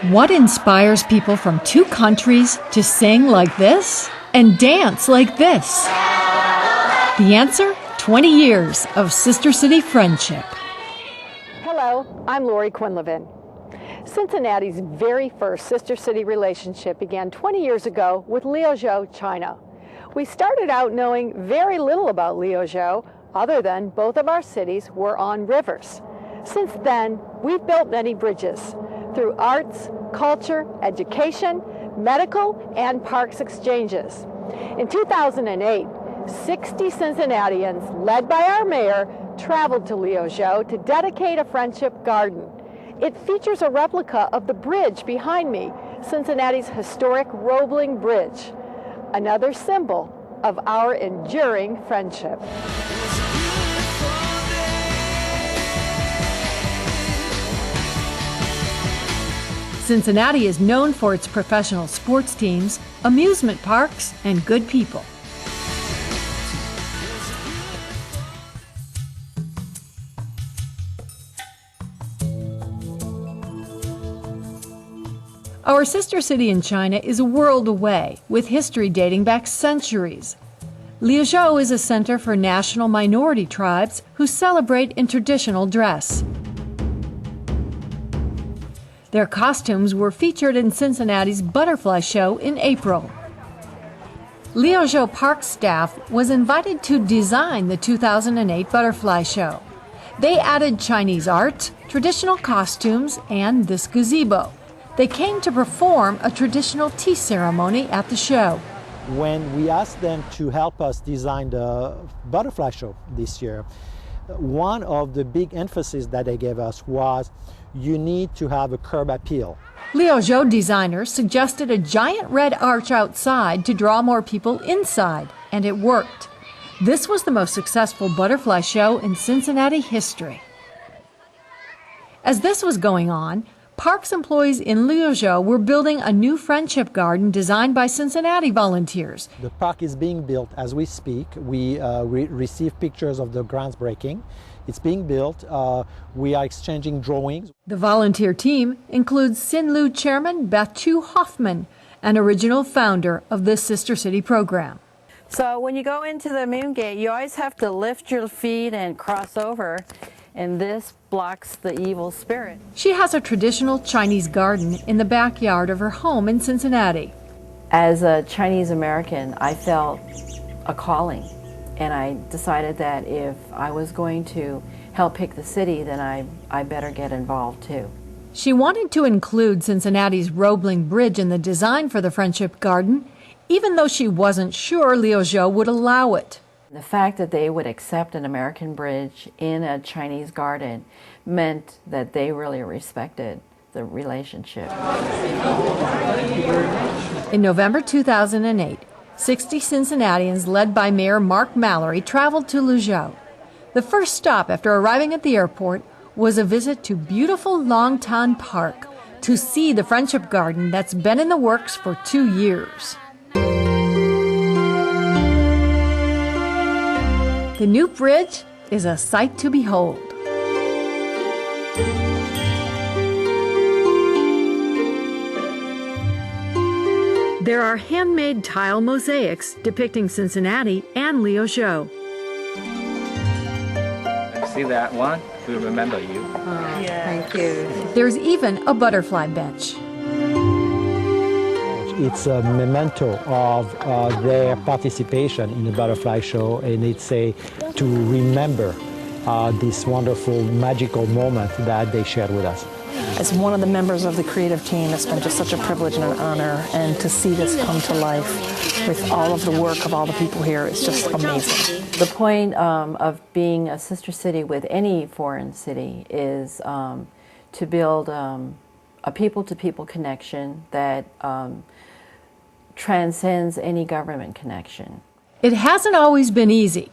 What inspires people from two countries to sing like this and dance like this? The answer? 20 years of Sister City friendship. Hello, I'm Lori Quinlivan. Cincinnati's very first Sister City relationship began 20 years ago with Liuzhou, China. We started out knowing very little about Liuzhou, other than both of our cities were on rivers. Since then, we've built many bridges through arts, culture, education, medical, and parks exchanges. In 2008, 60 Cincinnatians, led by our mayor, traveled to Liuzhou to dedicate a friendship garden. It features a replica of the bridge behind me, Cincinnati's historic Roebling Bridge, another symbol of our enduring friendship. Cincinnati is known for its professional sports teams, amusement parks, and good people. Our sister city in China is a world away, with history dating back centuries. Liuzhou is a center for national minority tribes who celebrate in traditional dress. Their costumes were featured in Cincinnati's Butterfly Show in April. Liuzhou Park staff was invited to design the 2008 Butterfly Show. They added Chinese art, traditional costumes, and this gazebo. They came to perform a traditional tea ceremony at the show. When we asked them to help us design the Butterfly Show this year, one of the big emphasis that they gave us was you need to have a curb appeal. Liuzhou designers suggested a giant red arch outside to draw more people inside, and it worked. This was the most successful butterfly show in Cincinnati history. As this was going on, Parks employees in Liuzhou were building a new friendship garden designed by Cincinnati volunteers. The park is being built as we speak. We receive pictures of the groundbreaking. It's being built. We are exchanging drawings. The volunteer team includes Sinlu chairman Beth Chu Hoffman, an original founder of this Sister City program. So when you go into the moon gate, you always have to lift your feet and cross over, and this blocks the evil spirit. She has a traditional Chinese garden in the backyard of her home in Cincinnati. As a Chinese American, I felt a calling, and I decided that if I was going to help pick the city, then I better get involved too. She wanted to include Cincinnati's Roebling Bridge in the design for the Friendship Garden, even though she wasn't sure Liuzhou would allow it. The fact that they would accept an American bridge in a Chinese garden meant that they really respected the relationship. In November 2008, 60 Cincinnatians led by Mayor Mark Mallory traveled to Liuzhou. The first stop after arriving at the airport was a visit to beautiful Longtan Park to see the Friendship Garden that's been in the works for 2 years. The new bridge is a sight to behold. There are handmade tile mosaics depicting Cincinnati and Liuzhou. See that one? We remember you. Oh, yeah. Thank you. There's even a butterfly bench. It's a memento of their participation in the Butterfly Show, and it's to remember this wonderful, magical moment that they shared with us. As one of the members of the creative team, it's been just such a privilege and an honor, and to see this come to life with all of the work of all the people here, it's just amazing. The point of being a sister city with any foreign city is to build a people-to-people connection that transcends any government connection. It hasn't always been easy.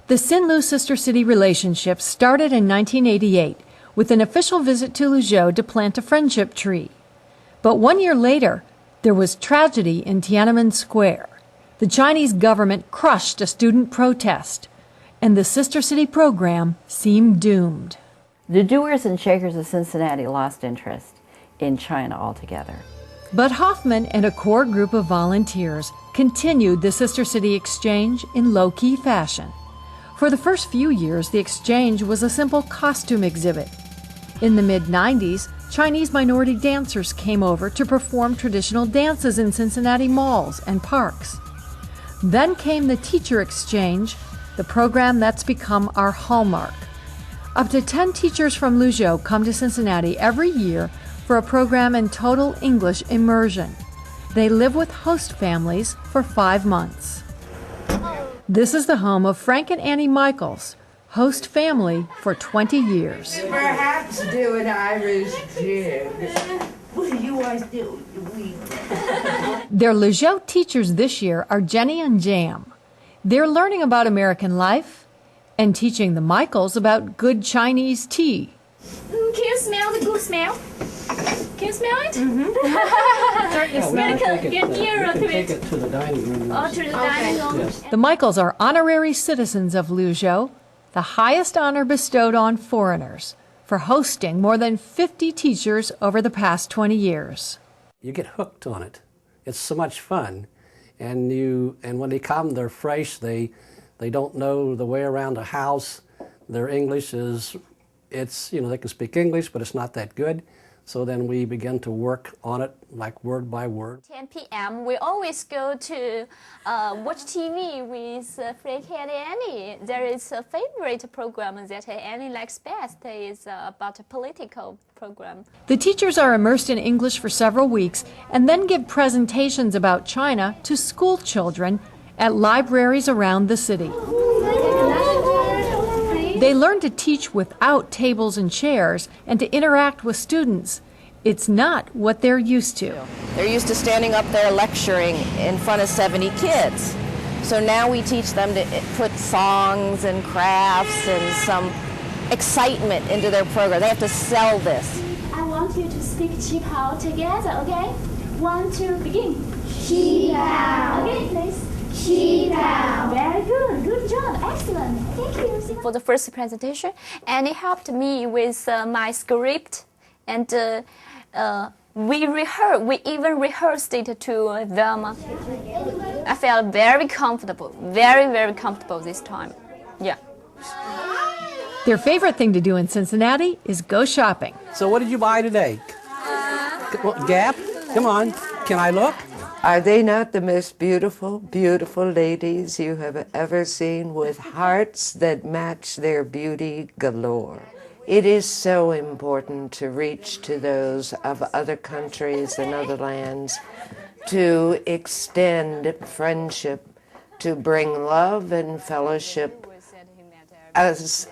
The Sinlu Sister City relationship started in 1988 with an official visit to Liuzhou to plant a friendship tree. But 1 year later, there was tragedy in Tiananmen Square. The Chinese government crushed a student protest, and the Sister City program seemed doomed. The doers and shakers of Cincinnati lost interest. in China altogether. But Hoffman and a core group of volunteers continued the Sister City Exchange in low-key fashion. For the first few years, the exchange was a simple costume exhibit. In the mid-90s, Chinese minority dancers came over to perform traditional dances in Cincinnati malls and parks. Then came the Teacher Exchange, the program that's become our hallmark. Up to 10 teachers from Liuzhou come to Cincinnati every year for a program in total English immersion. They live with host families for 5 months. This is the home of Frank and Annie Michaels, host family for 20 years. Perhaps do an Irish jig. What do you always do? Their Liuzhou teachers this year are Jenny and Jam. They're learning about American life and teaching the Michaels about good Chinese tea. Can you smell the good smell? Can you smell it? Get nearer to it. Take it to the dining room. Oh, to the dining room. Yes. The Michaels are honorary citizens of Liuzhou, the highest honor bestowed on foreigners, for hosting more than 50 teachers over the past 20 years. You get hooked on it. It's so much fun. And when they come, they're fresh. They don't know the way around a house. Their English is, they can speak English, but it's not that good. So then we begin to work on it, like word by word. 10 p.m. we always go to watch TV with Frank and Annie. There is a favorite program that Annie likes best. It's about a political program. The teachers are immersed in English for several weeks and then give presentations about China to school children at libraries around the city. They learn to teach without tables and chairs and to interact with students. It's not what they're used to. They're used to standing up there lecturing in front of 70 kids. So now we teach them to put songs and crafts and some excitement into their program. They have to sell this. I want you to speak Qipao together, okay? 1, 2, begin. Qipao. Okay, please. Qipao. Very good. Good job. Excellent. Thank you. For the first presentation, Annie helped me with my script, and we even rehearsed it to them. I felt very comfortable, very comfortable this time. Yeah. Their favorite thing to do in Cincinnati is go shopping. So what did you buy today? Gap? Come on, can I look? Are they not the most beautiful, beautiful ladies you have ever seen, with hearts that match their beauty galore? It is so important to reach to those of other countries and other lands, to extend friendship, to bring love and fellowship as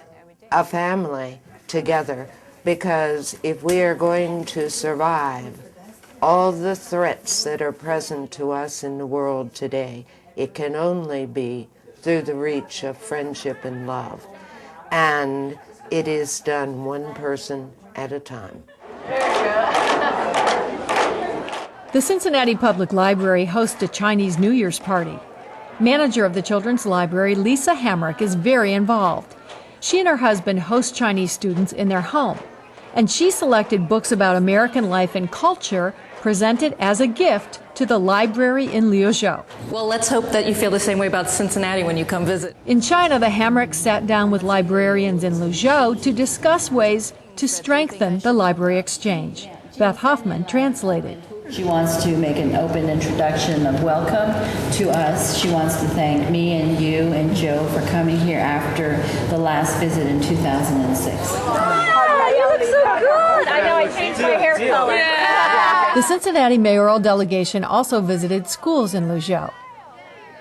a family together. Because if we are going to survive all the threats that are present to us in the world today, it can only be through the reach of friendship and love. And it is done one person at a time. The Cincinnati Public Library hosts a Chinese New Year's party. Manager of the Children's Library, Lisa Hamrick, is very involved. She and her husband host Chinese students in their home, and she selected books about American life and culture presented as a gift to the library in Liuzhou. Well, let's hope that you feel the same way about Cincinnati when you come visit. In China, the Hamricks sat down with librarians in Liuzhou to discuss ways to strengthen the library exchange. Beth Hoffman translated. She wants to make an open introduction of welcome to us. She wants to thank me and you and Joe for coming here after the last visit in 2006. You look so good. I know, I changed my hair color. Yeah. The Cincinnati mayoral delegation also visited schools in Liuzhou.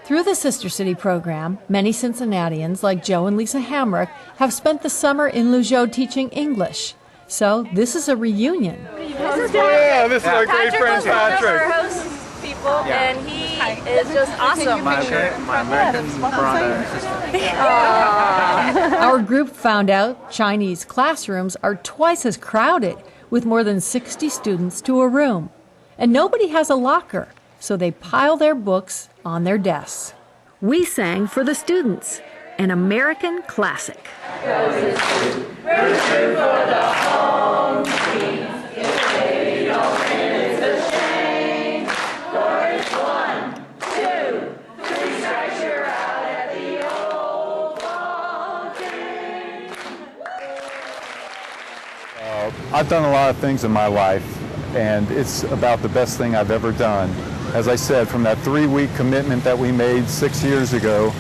Through the Sister City program, many Cincinnatians, like Joe and Lisa Hamrick, have spent the summer in Liuzhou teaching English. So this is a reunion. Yeah, this is our great friend Patrick. Hosts people, and he is just awesome. My American brother and sister. Our group found out Chinese classrooms are twice as crowded, with more than 60 students to a room. And nobody has a locker, so they pile their books on their desks. We sang for the students, an American classic. Roses, for the home team, I've done a lot of things in my life, and it's about the best thing I've ever done. As I said, from that 3-week commitment that we made 6 years ago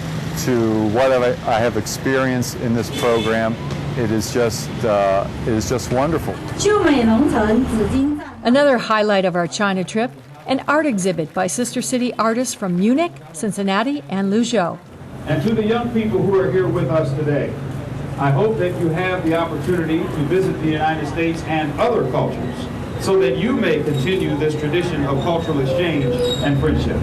to what I have experienced in this program, it is just wonderful. Another highlight of our China trip, an art exhibit by Sister City artists from Munich, Cincinnati, and Liuzhou. And to the young people who are here with us today, I hope that you have the opportunity to visit the United States and other cultures so that you may continue this tradition of cultural exchange and friendship.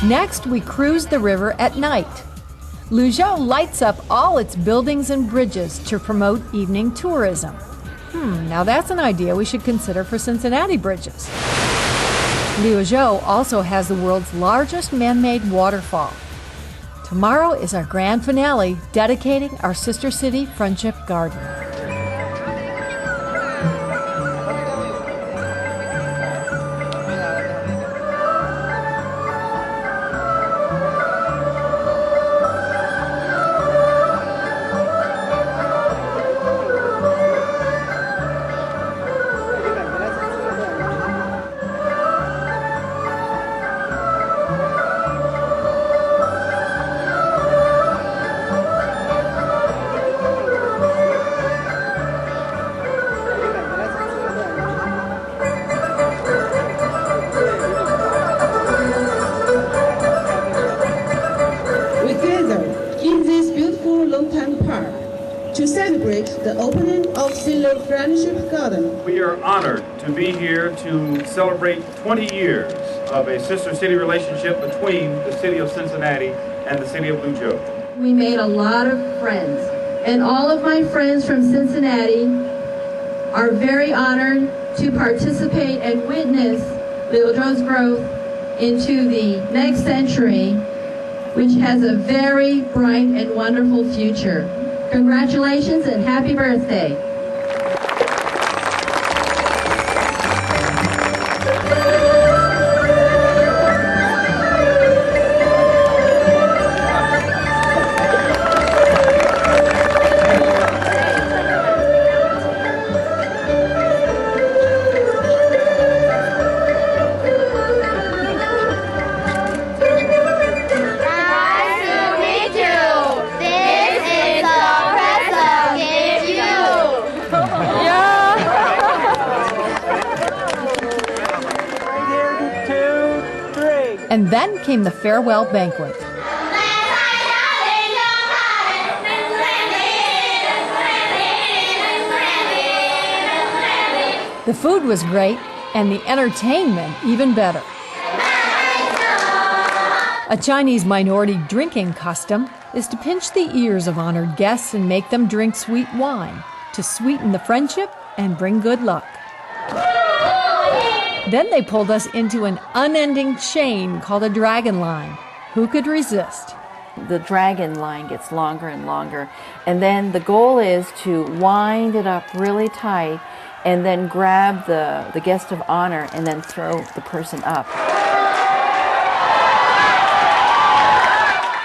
Next, we cruise the river at night. Liuzhou lights up all its buildings and bridges to promote evening tourism. Now that's an idea we should consider for Cincinnati bridges. Liuzhou also has the world's largest man-made waterfall. Tomorrow is our grand finale, dedicating our Sister City Friendship Garden. To celebrate the opening of the Friendship Garden. We are honored to be here to celebrate 20 years of a sister city relationship between the city of Cincinnati and the city of Liuzhou. We made a lot of friends, and all of my friends from Cincinnati are very honored to participate and witness Liuzhou's growth into the next century, which has a very bright and wonderful future. Congratulations and happy birthday. And then came the farewell banquet. The food was great, and the entertainment even better. A Chinese minority drinking custom is to pinch the ears of honored guests and make them drink sweet wine to sweeten the friendship and bring good luck. Then they pulled us into an unending chain called a dragon line. Who could resist? The dragon line gets longer and longer, and then the goal is to wind it up really tight and then grab the guest of honor and then throw the person up.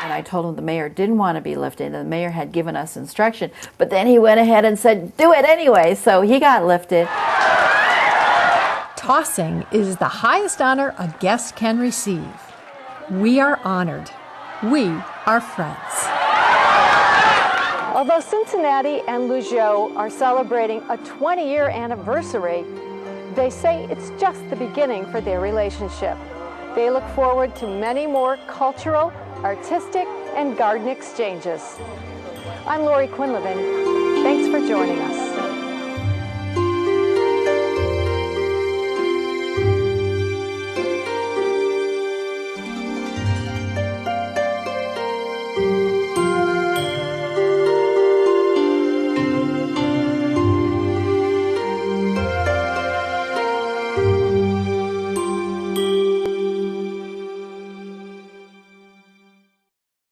And I told him the mayor didn't want to be lifted, and the mayor had given us instruction, but then he went ahead and said, do it anyway, so he got lifted. Tossing is the highest honor a guest can receive. We are honored. We are friends. Although Cincinnati and Liuzhou are celebrating a 20-year anniversary, they say it's just the beginning for their relationship. They look forward to many more cultural, artistic, and garden exchanges. I'm Lori Quinlivan. Thanks for joining us.